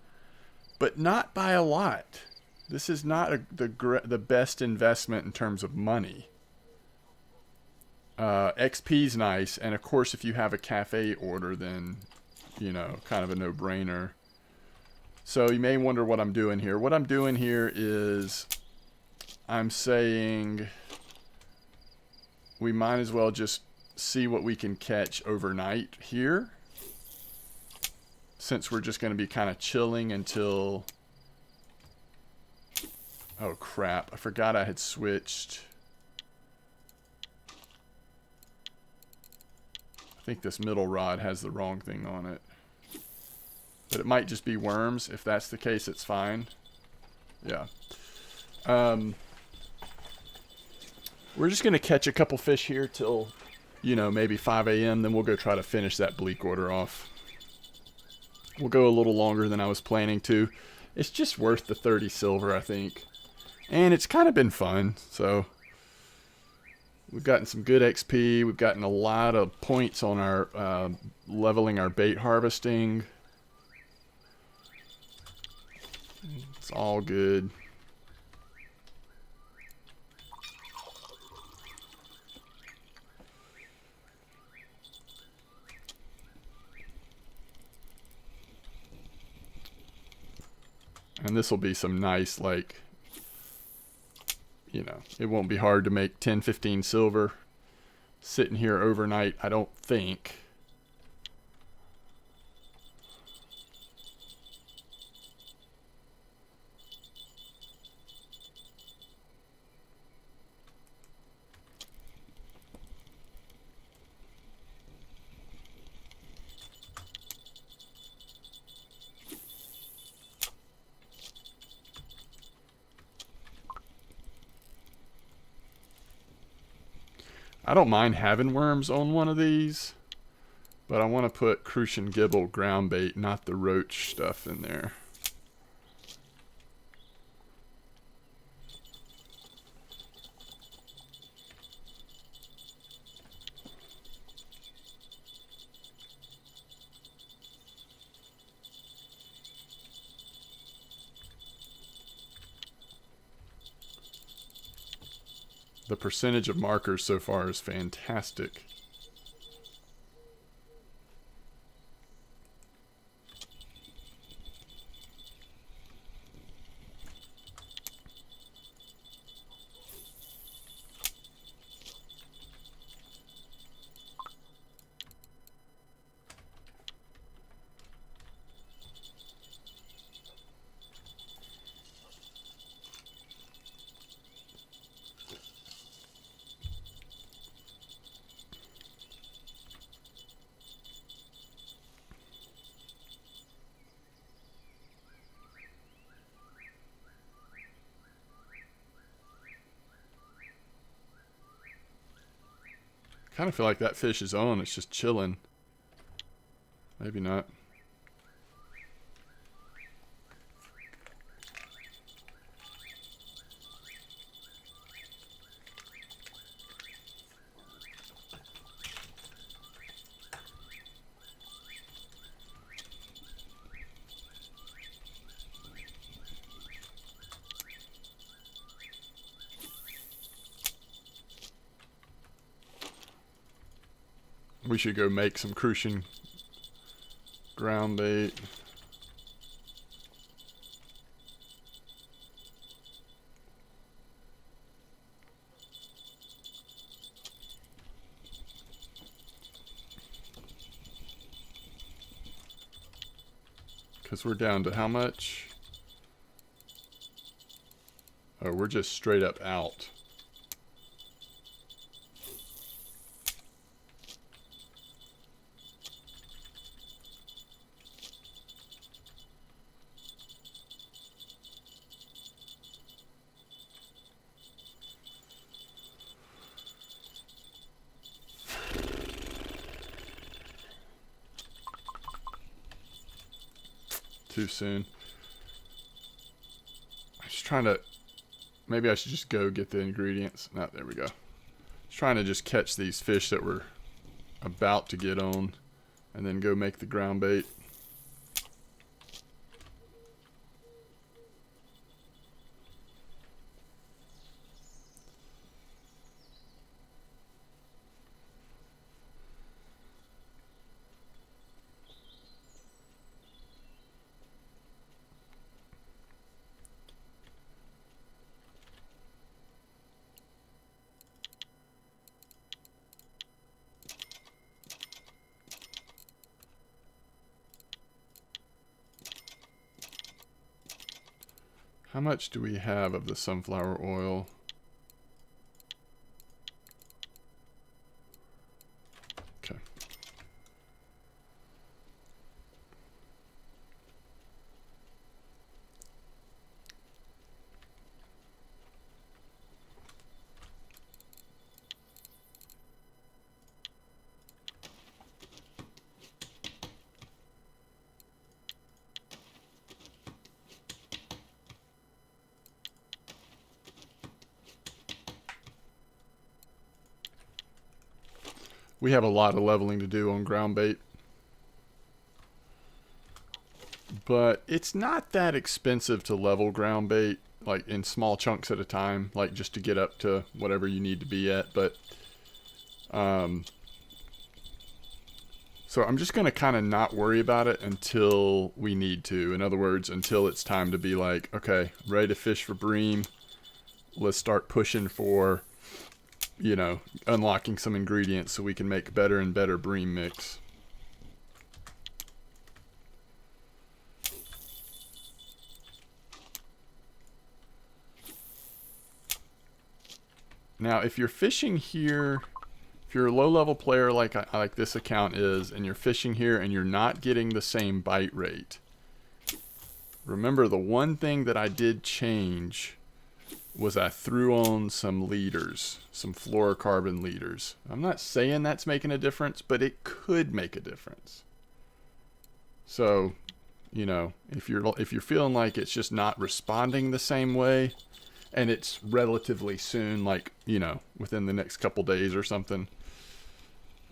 But not by a lot. This is not the best investment in terms of money. XP's nice. And of course, if you have a cafe order, then, you know, kind of a no-brainer. So you may wonder what I'm doing here. What I'm doing here is I'm saying we might as well just see what we can catch overnight here, since we're just going to be kind of chilling until... Oh crap, I forgot I had switched. I think this middle rod has the wrong thing on it. But it might just be worms. If that's the case, it's fine. Yeah. We're just going to catch a couple fish here till, you know, maybe 5 a.m. Then we'll go try to finish that bleak order off. We'll go a little longer than I was planning to. It's just worth the 30 silver, I think. And it's kind of been fun. So we've gotten some good XP. We've gotten a lot of points on our leveling our bait harvesting. It's all good. And this will be some nice, like, you know, it won't be hard to make 10, 15 silver sitting here overnight, I don't think. I don't mind having worms on one of these, but I want to put Crucian gibble ground bait, not the roach stuff in there. The percentage of markers so far is fantastic. Kind of feel like that fish is on. It's just chilling. Maybe not. We should go make some Crucian ground bait. Because we're down to how much? Oh, we're just straight up out. Too soon. I'm just trying to... Maybe I should just go get the ingredients. No, there we go. Just trying to just catch these fish that we're about to get on, and then go make the ground bait. How much do we have of the sunflower oil? Okay. We have a lot of leveling to do on ground bait. But it's not that expensive to level ground bait, like in small chunks at a time, like just to get up to whatever you need to be at. But so I'm just going to kind of not worry about it until we need to. In other words, until it's time to be like, okay, ready to fish for bream. Let's start pushing for, you know, unlocking some ingredients so we can make better and better bream mix. Now, if you're fishing here, if you're a low-level player like this account is, and you're fishing here and you're not getting the same bite rate, remember the one thing that I did change was I threw on some leaders, some fluorocarbon leaders. I'm not saying that's making a difference, but it could make a difference. So, you know, if you're feeling like it's just not responding the same way, and it's relatively soon, like, you know, within the next couple days or something,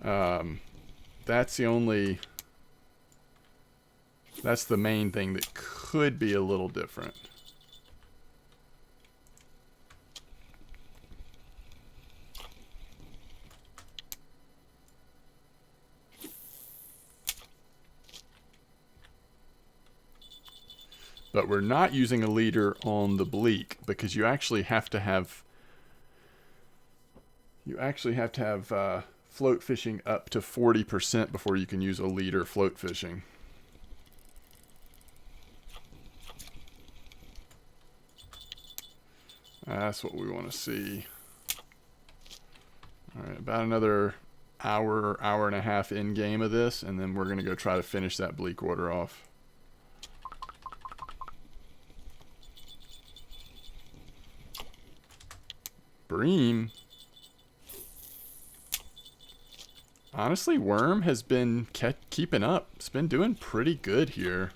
that's the main thing that could be a little different. But we're not using a leader on the bleak because you actually have to have float fishing up to 40% before you can use a leader float fishing. That's what we want to see. All right, about another hour and a half in game of this, and then we're going to go try to finish that bleak water off. Bream. Honestly, worm has been keeping up. It's been doing pretty good here.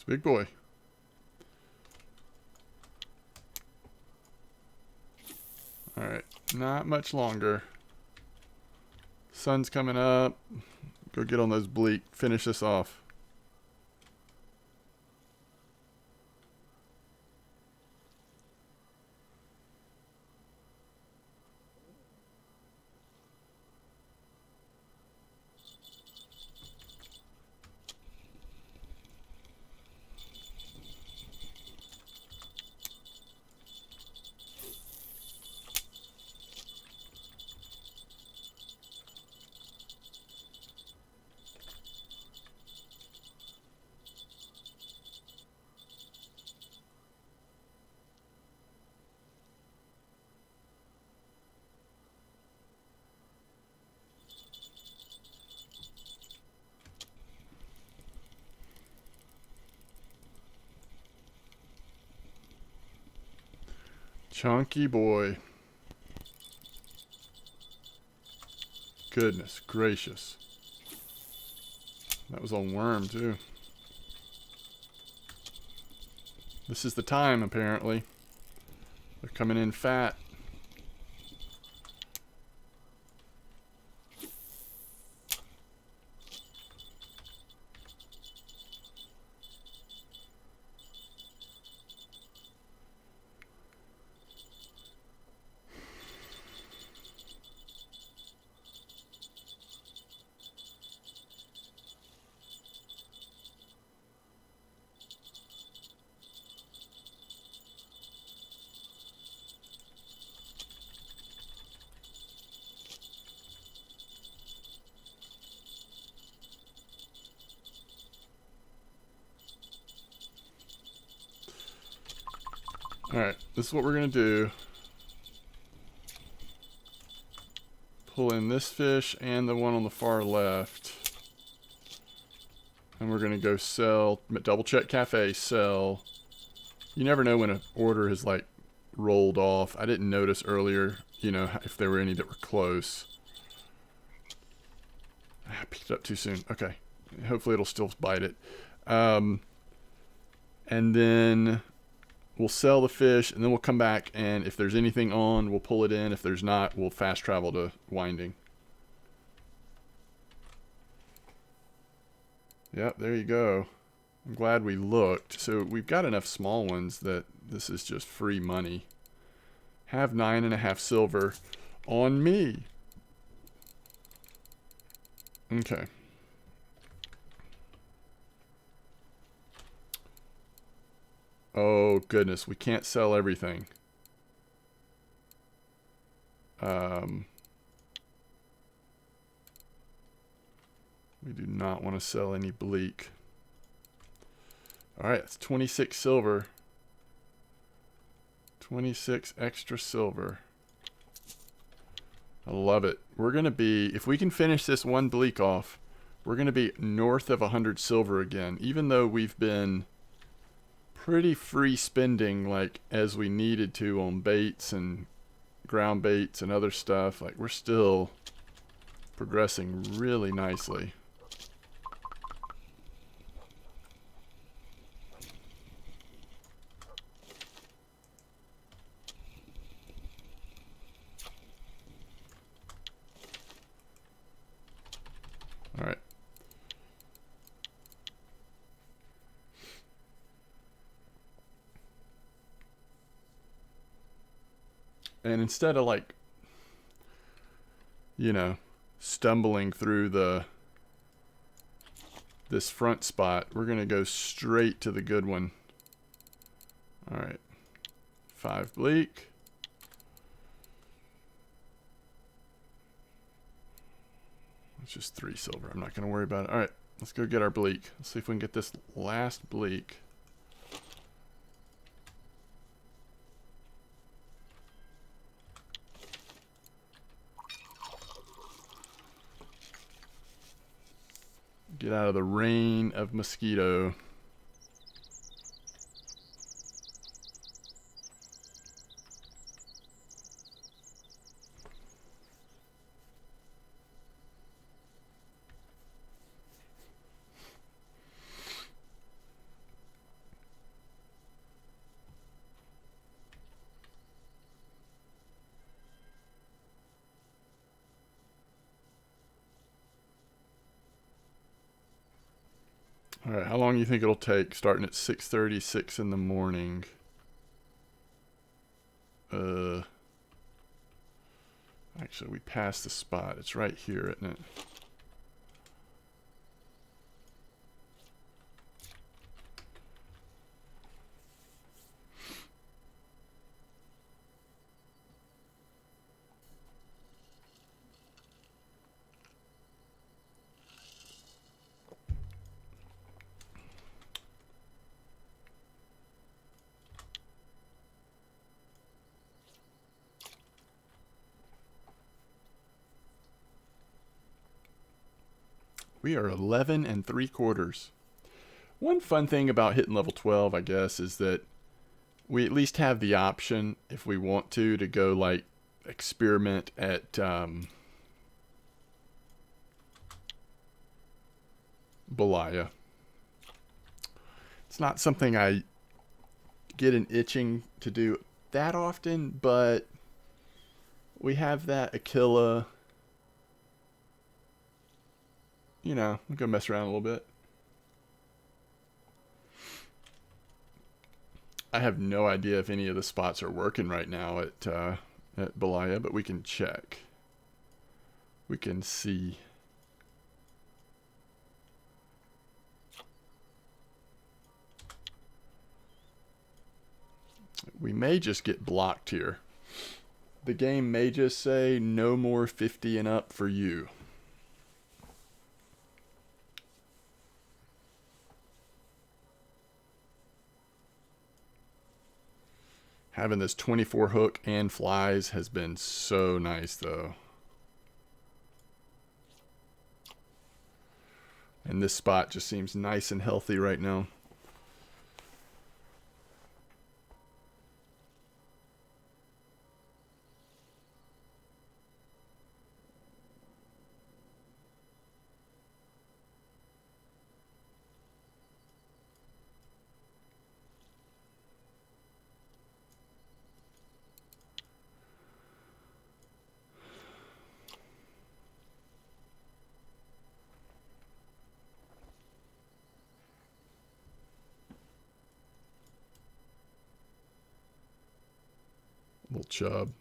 Big boy. Alright, not much longer. Sun's coming up. Go get on those bleak. Finish this off. Chunky boy. Goodness gracious. That was on worm too. This is the time apparently. They're coming in fat. Alright, this is what we're going to do. Pull in this fish and the one on the far left. And we're going to go sell, double check cafe, sell. You never know when an order has like rolled off. I didn't notice earlier, you know, if there were any that were close. I picked it up too soon. Okay. Hopefully it'll still bite it. And then we'll sell the fish, and then we'll come back, and if there's anything on, we'll pull it in. If there's not, we'll fast travel to winding. Yep, there you go. I'm glad we looked. So we've got enough small ones that this is just free money. Have 9.5 silver on me. Okay. Oh, goodness. We can't sell everything. We do not want to sell any bleak. Alright, that's 26 silver. 26 extra silver. I love it. We're going to be, if we can finish this one bleak off, we're going to be north of 100 silver again. Even though we've been pretty free spending like as we needed to on baits and ground baits and other stuff. Like we're still progressing really nicely. All right. And instead of like, you know, stumbling through this front spot, we're going to go straight to the good one. All right. 5 bleak. It's just 3 silver. I'm not going to worry about it. All right. Let's go get our bleak. Let's see if we can get this last bleak. Get out of the rain of mosquito. All right, how long do you think it'll take starting at 6:36 in the morning? Actually, we passed the spot. It's right here, isn't it? We are 11 3/4. One fun thing about hitting level 12, I guess, is that we at least have the option, if we want to go like experiment at Belaya. It's not something I get an itching to do that often, but we have that Aquila. You know, we'll go mess around a little bit. I have no idea if any of the spots are working right now at Belaya, but we can check. We can see. We may just get blocked here. The game may just say no more 50 and up for you. Having this 24 hook and flies has been so nice, though. And this spot just seems nice and healthy right now. Little chub.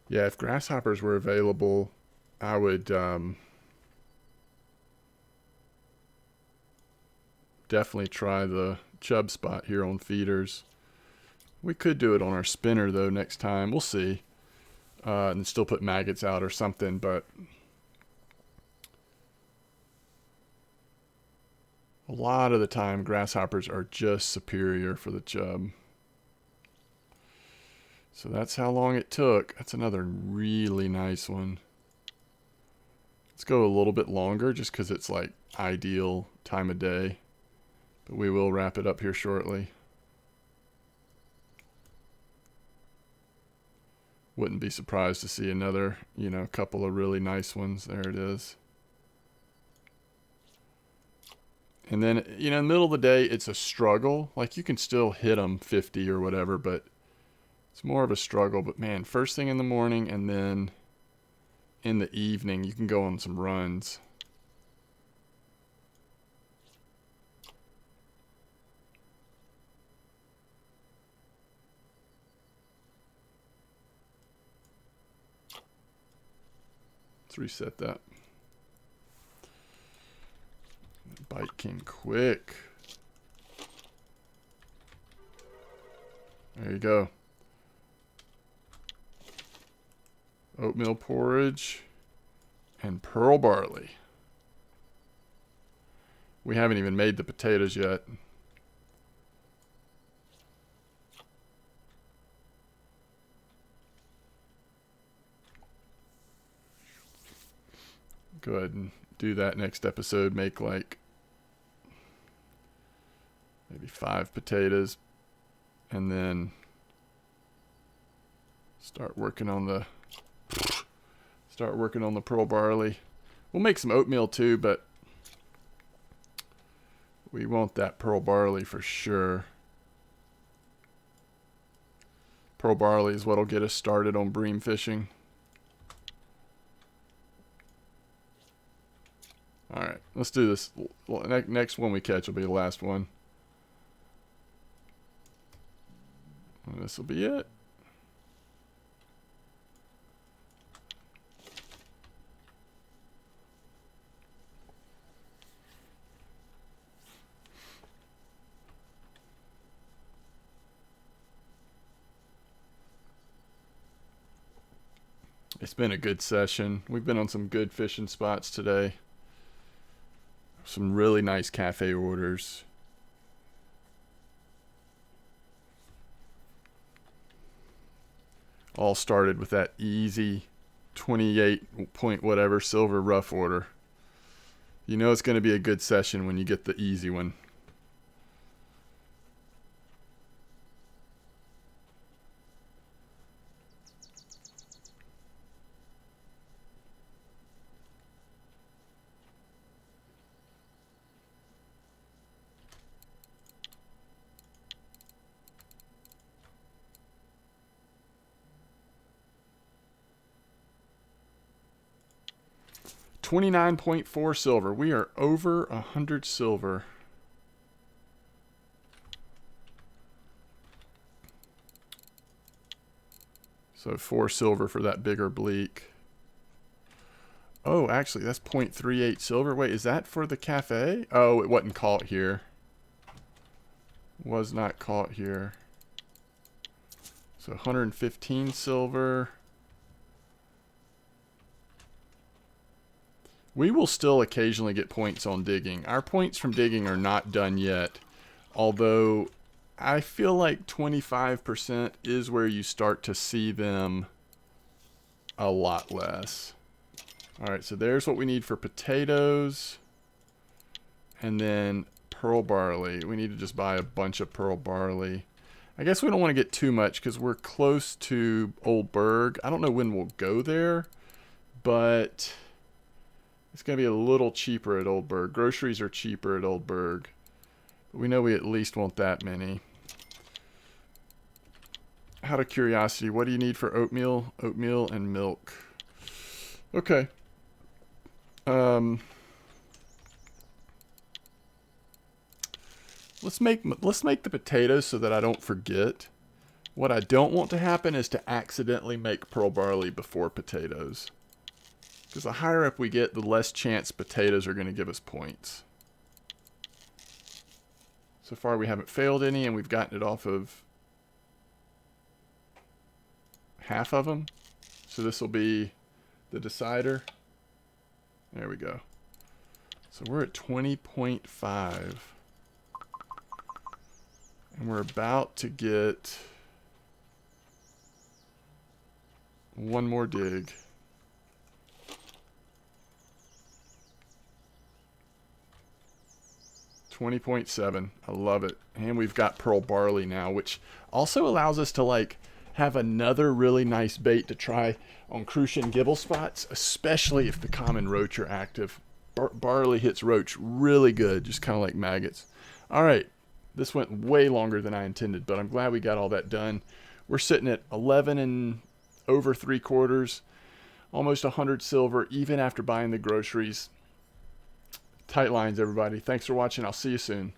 Yeah, if grasshoppers were available, I would definitely try the chub spot here on feeders. We could do it on our spinner, though, next time. We'll see. And still put maggots out or something, but a lot of the time, grasshoppers are just superior for the chub. So that's how long it took. That's another really nice one. Let's go a little bit longer just because it's like ideal time of day. But we will wrap it up here shortly. Wouldn't be surprised to see another, couple of really nice ones. There it is. And then, in the middle of the day, it's a struggle. Like, you can still hit them 50 or whatever, but it's more of a struggle. But, man, first thing in the morning and then in the evening, you can go on some runs. Let's reset that. Bite King quick. There you go. Oatmeal porridge and pearl barley. We haven't even made the potatoes yet. Go ahead and do that next episode. Make like maybe 5 potatoes and then start working on the pearl barley. We'll make some oatmeal too, but we want that pearl barley for sure. Pearl barley is what'll get us started on bream fishing. Alright, let's do this. Next one we catch will be the last one. This will be it. It's been a good session. We've been on some good fishing spots today. Some really nice cafe orders. All started with that easy 28 point whatever silver rough order. You know it's going to be a good session when you get the easy one. $29.4 silver. We are over 100 silver. So 4 silver for that bigger bleak. Oh, actually, that's 0.38 silver. Wait, is that for the cafe? Oh, it wasn't caught here. Was not caught here. So 115 silver. We will still occasionally get points on digging. Our points from digging are not done yet. Although, I feel like 25% is where you start to see them a lot less. Alright, so there's what we need for potatoes. And then pearl barley. We need to just buy a bunch of pearl barley. I guess we don't want to get too much because we're close to Old Berg. I don't know when we'll go there, but it's going to be a little cheaper at Old Berg. Groceries are cheaper at Old Berg. But we know we at least want that many. Out of curiosity, what do you need for oatmeal? Oatmeal and milk. Okay. Let's make the potatoes so that I don't forget. What I don't want to happen is to accidentally make pearl barley before potatoes. Because the higher up we get, the less chance potatoes are going to give us points. So far we haven't failed any, and we've gotten it off of half of them. So this will be the decider. There we go. So we're at 20.5. And we're about to get one more dig. 20.7. I love it. And we've got pearl barley now, which also allows us to like have another really nice bait to try on Crucian gibble spots, especially if the common roach are active. Barley hits roach really good, just kind of like maggots. All right, this went way longer than I intended, but I'm glad we got all that done. We're sitting at 11 and over 3/4, almost 100 silver, even after buying the groceries. Tight lines, everybody. Thanks for watching. I'll see you soon.